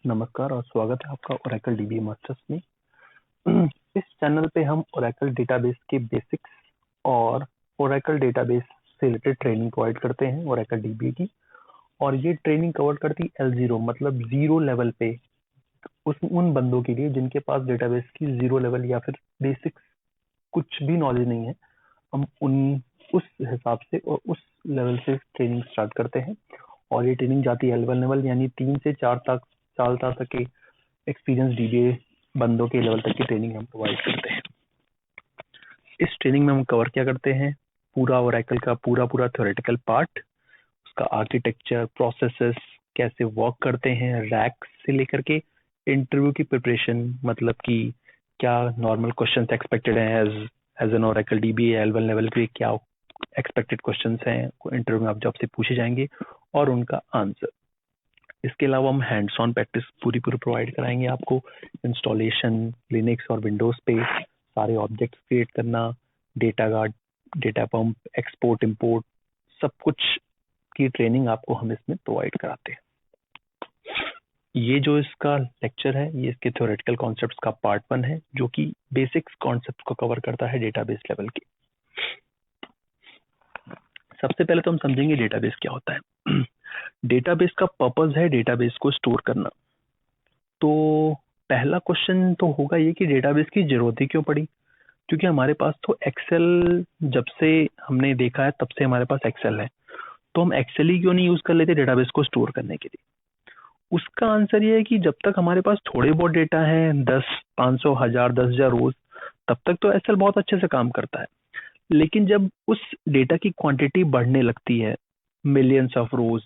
नमस्कार और स्वागत है आपका ओरेकल डीबी मास्टर्स में। इस चैनल पे हम ओरेकल डेटाबेस के बेसिक्स और ओरेकल डेटाबेस से रिलेटेड ट्रेनिंग प्रोवाइड करते हैं ओरेकल डीबी की। और ये ट्रेनिंग कवर करती है L0 मतलब जीरो लेवल पे उन बंदों के लिए जिनके पास डेटाबेस की जीरो लेवल या फिर बेसिक्स कुछ भी नॉलेज नहीं है। हम उस हिसाब से और उस लेवल से ट्रेनिंग स्टार्ट करते हैं और ये ट्रेनिंग जाती है L1 लेवल यानी 3 से 4 साल तक के एक्सपीरियंस डीबीए बंदों के लेवल तक की ट्रेनिंग हम प्रोवाइड करते हैं। इस ट्रेनिंग में हम कवर क्या करते हैं, पूरा ओरेकल का पूरा थ्योरेटिकल पार्ट, उसका आर्किटेक्चर, प्रोसेसेस कैसे वर्क करते हैं, रैक से लेकर के इंटरव्यू की प्रिपरेशन, मतलब कि क्या नॉर्मल क्वेश्चंस एक्सपेक्टेड हैं as an Oracle DB L1 level के, क्या एक्सपेक्टेड क्वेश्चंस हैं इंटरव्यू में आप जब से पूछे जाएंगे और उनका आंसर। इसके अलावा हम हैंड्स ऑन प्रैक्टिस पूरी प्रोवाइड कराएंगे आपको। इंस्टॉलेशन लिनक्स और विंडोज पे सारे ऑब्जेक्ट्स क्रिएट करना, data guard, data pump, export import, सब कुछ की ट्रेनिंग आपको हम इसमें प्रोवाइड कराते हैं। ये जो इसका लेक्चर है ये इसके थ्योरेटिकल कॉन्सेप्ट्स का पार्ट 1 है, जो कि बेसिक्स कॉन्सेप्ट को कवर करता है डेटाबेस लेवल के। सबसे पहले तो हम समझेंगे डेटाबेस क्या होता है। डेटाबेस का पर्पस है डेटाबेस को स्टोर करना। तो पहला क्वेश्चन तो होगा ये कि डेटाबेस की जरूरत ही क्यों पड़ी, क्योंकि हमारे पास तो एक्सेल जब से हमने देखा है तब से हमारे पास एक्सेल है, तो हम एक्सेल ही क्यों नहीं यूज कर लेते डेटाबेस को स्टोर करने के लिए। उसका आंसर ये है कि जब तक हमारे पास थोड़े बहुत डेटा है, 10, 500, 1000, 10,000 रोज, तब तक तो एक्सेल बहुत अच्छे से काम करता है। लेकिन जब उस डेटा की क्वांटिटी बढ़ने लगती है, millions of rose,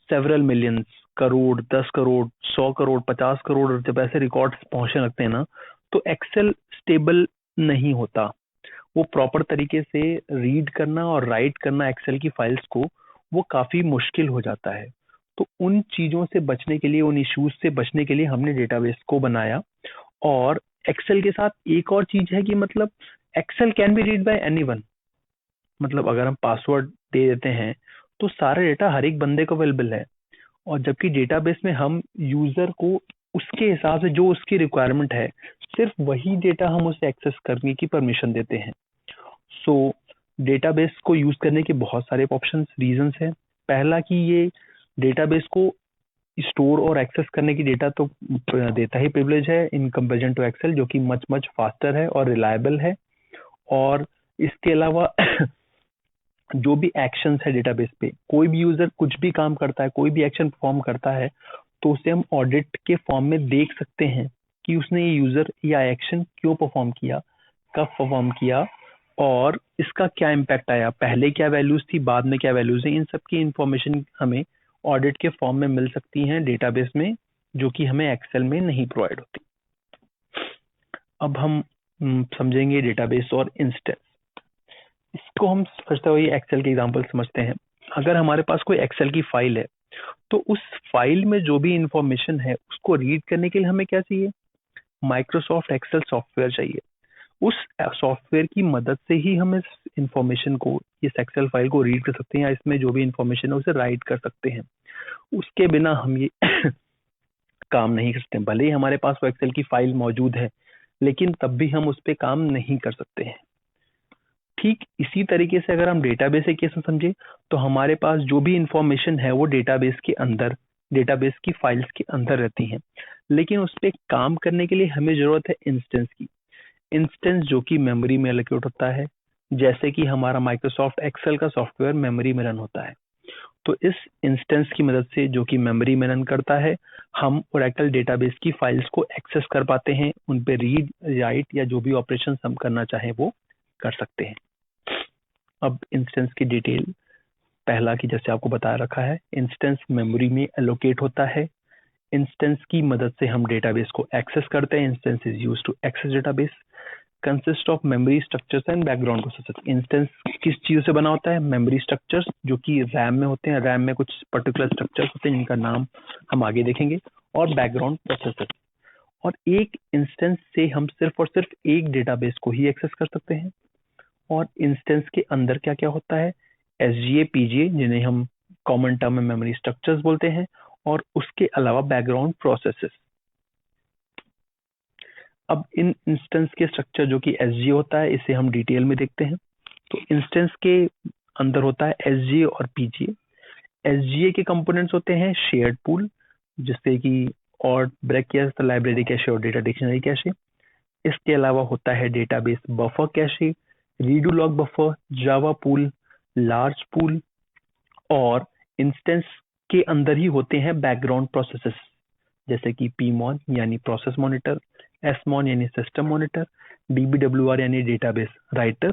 several millions, crore, 10 crore, 100 crore, 50 crore, जब ऐसे रिकॉर्ड्स पहुंचने लगते हैं ना, तो एक्सेल स्टेबल नहीं होता। वो प्रॉपर तरीके से रीड करना और राइट करना एक्सेल की फाइल्स को, वो काफी मुश्किल हो जाता है। तो उन चीजों से बचने के लिए, उन इश्यूज से बचने के लिए हमने डेटाबेस को बनाया। और एक्सेल के साथ एक और चीज है कि मतलब Excel can be read by anyone. मतलब अगर हम पासवर्ड दे देते हैं तो सारा डेटा हर एक बंदे को अवेलेबल है, और जबकि डेटाबेस में हम यूजर को उसके हिसाब से जो उसकी रिक्वायरमेंट है, सिर्फ वही डेटा हम उसे एक्सेस करने की परमिशन देते हैं। सो डेटाबेस को यूज करने के बहुत सारे ऑप्शंस, रीजंस हैं। पहला कि ये डेटाबेस को स्टोर और एक्सेस करने की डेटा तो देता ही प्रिविलेज है इन कंपेरिजन टू एक्सेल, जो कि मच मच फास्टर है और रिलायबल है। और इसके अलावा जो भी एक्शंस है डेटाबेस पे, कोई भी यूजर कुछ भी काम करता है, कोई भी एक्शन परफॉर्म करता है, तो उसे हम ऑडिट के फॉर्म में देख सकते हैं कि उसने ये यूजर या एक्शन क्यों परफॉर्म किया, कब परफॉर्म किया, और इसका क्या इम्पैक्ट आया, पहले क्या वैल्यूज थी, बाद में क्या वैल्यूज है। इन सब की इंफॉर्मेशन हमें ऑडिट के फॉर्म में मिल सकती हैं डेटाबेस में, जो कि हमें एक्सेल में नहीं प्रोवाइड होती। अब हम समझेंगे डेटाबेस और इंस्टेंस। इसको हम फर्स्ट वही एक्सेल के एग्जांपल समझते हैं। अगर हमारे पास कोई एक्सेल की फाइल है, तो उस फाइल में जो भी इंफॉर्मेशन है उसको रीड करने के लिए हमें क्या चाहिए, माइक्रोसॉफ्ट एक्सेल सॉफ्टवेयर चाहिए। उस सॉफ्टवेयर की मदद से ही हम इस इंफॉर्मेशन को, इस एक्सेल फाइल को रीड कर सकते हैं, या इसमें जो भी इंफॉर्मेशन है उसे राइट कर सकते हैं। उसके बिना हम ये काम नहीं कर सकते। भले ही हमारे पास वो एक्सेल की फाइल मौजूद है, लेकिन तब भी हम उस पर काम नहीं कर सकते हैं। ठीक इसी तरीके से अगर हम डेटाबेस के केस में समझे, तो हमारे पास जो भी इंफॉर्मेशन है वो डेटाबेस के अंदर, डेटाबेस की फाइल्स के अंदर रहती हैं, लेकिन उस पर काम करने के लिए हमें जरूरत है इंस्टेंस की। इंस्टेंस जो कि मेमोरी में एलोकेट होता है, जैसे कि हमारा माइक्रोसॉफ्ट एक्सेल का सॉफ्टवेयर मेमोरी में रन होता है। तो इस इंस्टेंस की मदद से, जो कि मेमोरी में रन करता है, हम ओरेकल डेटाबेस की फाइल्स को एक्सेस कर पाते हैं, उन पे रीड, राइट या जो भी ऑपरेशन हम करना चाहें वो कर सकते हैं। अब इंस्टेंस की डिटेल, पहला की जैसे आपको बता रखा है, इंस्टेंस मेमोरी में एलोकेट होता है। इंस्टेंस की मदद से हम डेटाबेस को एक्सेस करते हैं। Instance is used to access database, consist of memory structures and background processor. Instance किस चीज से बना होता है, मेमोरी स्ट्रक्चर्स जो कि रैम में होते हैं, रैम में कुछ पर्टिकुलर स्ट्रक्चर्स होते हैं जिनका नाम हम आगे देखेंगे, और बैकग्राउंड प्रोसेसर। और एक इंस्टेंस से हम सिर्फ और सिर्फ एक डेटाबेस को ही एक्सेस कर सकते हैं। और इंस्टेंस के अंदर क्या क्या होता है, एसजीए, पीजीए, जिन्हें हम कॉमन टर्म में मेमोरी स्ट्रक्चर्स बोलते हैं, और उसके अलावा बैकग्राउंड प्रोसेसेस। अब इन इंस्टेंस के स्ट्रक्चर जो कि एसजी होता है, इसे हम डिटेल में देखते हैं। तो इंस्टेंस के अंदर होता है एसजीए और पीजीए। एसजीए के कंपोनेंट्स होते हैं शेयर्ड पूल, जिससे कि और ब्रेक किया जाता है लाइब्रेरी कैशे और डेटा डिक्शनरी कैशे। इसके अलावा होता है database buffer cache, redo log buffer, Java pool, large pool, और इंस्टेंस के अंदर ही होते हैं बैकग्राउंड प्रोसेसेस, जैसे कि पीमॉन यानी प्रोसेस मॉनिटर, एसमॉन यानी सिस्टम मॉनिटर, डीबीडब्ल्यूआर यानी डेटाबेस राइटर,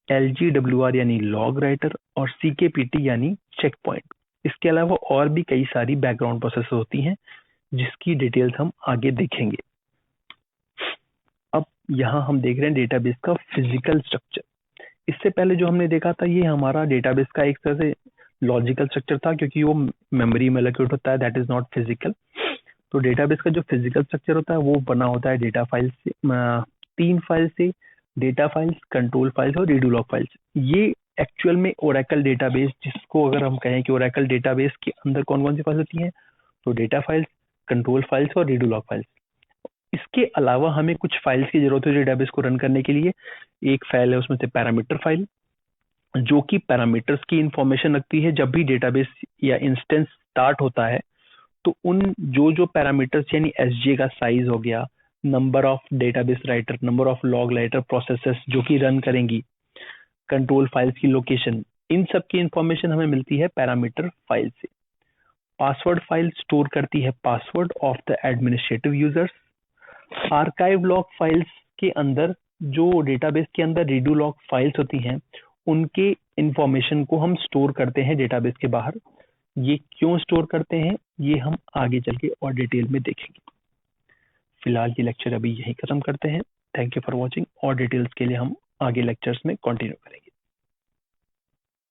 एलजीडब्ल्यूआर यानी लॉग राइटर, और सीकेपीटी यानी चेक पॉइंट। इसके अलावा और भी कई सारी बैकग्राउंड प्रोसेस होती हैं जिसकी डिटेल्स हम आगे देखेंगे। अब यहाँ हम देख रहे हैं डेटाबेस का फिजिकल स्ट्रक्चर। इससे पहले जो हमने देखा था ये हमारा डेटाबेस का एक तरह से लॉजिकल स्ट्रक्चर था, क्योंकि वो मेमोरी में एलोकेट होता है, दैट इज नॉट फिजिकल। तो डेटाबेस का जो फिजिकल स्ट्रक्चर होता है वो बना होता है डेटा फाइल से, 3 फाइल से, डेटा फाइल्स, कंट्रोल फाइल्स और रीडू लॉग फाइल्स। ये एक्चुअल में ओरेकल डेटाबेस, जिसको अगर हम कहें कि ओरेकल डेटाबेस के अंदर कौन कौन सी फाइल्स होती हैं, तो डेटा फाइल्स, कंट्रोल फाइल्स और रीडू लॉग फाइल्स। इसके अलावा हमें कुछ फाइल्स की जरूरत है डेटाबेस को रन करने के लिए। एक फाइल है उसमें से पैरामीटर फाइल, जो कि पैरामीटर्स की इंफॉर्मेशन रखती है। जब भी डेटाबेस या इंस्टेंस स्टार्ट होता है तो उन जो पैरामीटर्स यानी एसजे का साइज हो गया, number of database writer, number of log writer processes जो कि रन करेंगी, कंट्रोल फाइल्स की लोकेशन, इन सब की इंफॉर्मेशन हमें मिलती है पैरामीटर फाइल से। पासवर्ड फाइल स्टोर करती है password of the administrative users. Archive log files के अंदर जो डेटाबेस के अंदर रीडू लॉग फाइल्स होती हैं, उनके इंफॉर्मेशन को हम स्टोर करते हैं डेटाबेस के बाहर। ये क्यों स्टोर करते हैं ये हम आगे चल के और डिटेल में देखेंगे। फिलहाल ये लेक्चर अभी यहीं खत्म करते हैं। Thank you for watching. और डिटेल्स के लिए हम आगे लेक्चर्स में कंटिन्यू करेंगे।